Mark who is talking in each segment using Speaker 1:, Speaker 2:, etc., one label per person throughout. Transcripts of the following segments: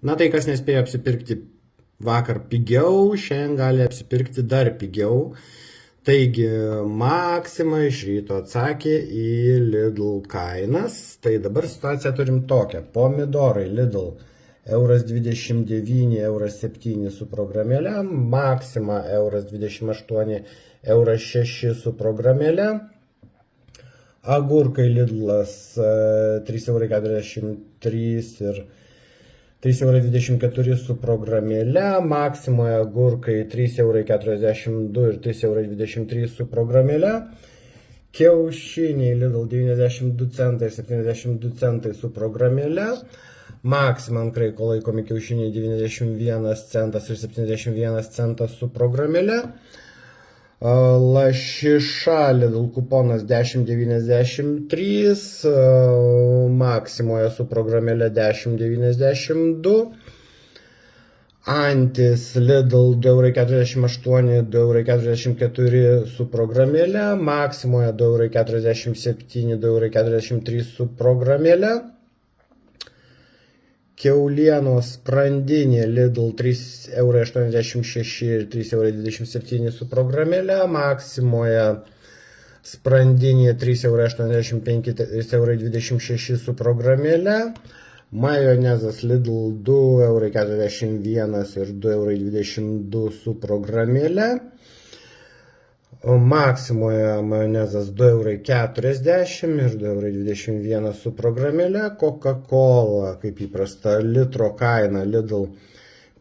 Speaker 1: Na tai, kas nespėjo apsipirkti vakar pigiau, šiandien gali apsipirkti dar pigiau. Taigi, Maxima iš ryto atsakė į Lidl kainas. Tai dabar situaciją turim tokią. Pomidorai Lidl 1,29 €7 su programėle. Maxima 1,28 €6 su programėle. Agurkai Lidlas 3,43 € ir 3,24 € su programėle. Maximoje agurkai 3,42 € ir 3,23 € su programėle. Kiaušiniai Lidl 92 centai ir 72 centai su programėle. Maxima ant kraiko laikomi kiaušiniai 91 centas ir 71 centas su programėle. Lašiša Lidl kuponas 10,93, Maximoje su programėle 10,92. Antis Lidl 2,48 €, 2,44 € su programėle, Maximoje 2,47 €, 2,43 € su programėle. Kiaulienos sprandinė Lidl 3,86 € ir 3,27 € su programėle. Maximoje sprandinė 3,85 €, 3,26 € su programėle. Majonezas Lidl 2,41 € ir 2,22 € su programėle. Maximoje majonezas 2,40 € ir 2,21 € su programėle. Coca-Cola, kaip įprasta, litro kaina Lidl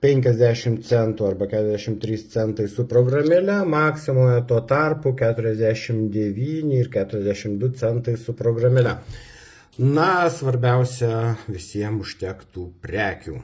Speaker 1: 50 centų arba 43 centai su programėle. Maximoje tuo tarpu 49 ir 42 centai su programėle. Na, svarbiausia, visiems užtektų prekių.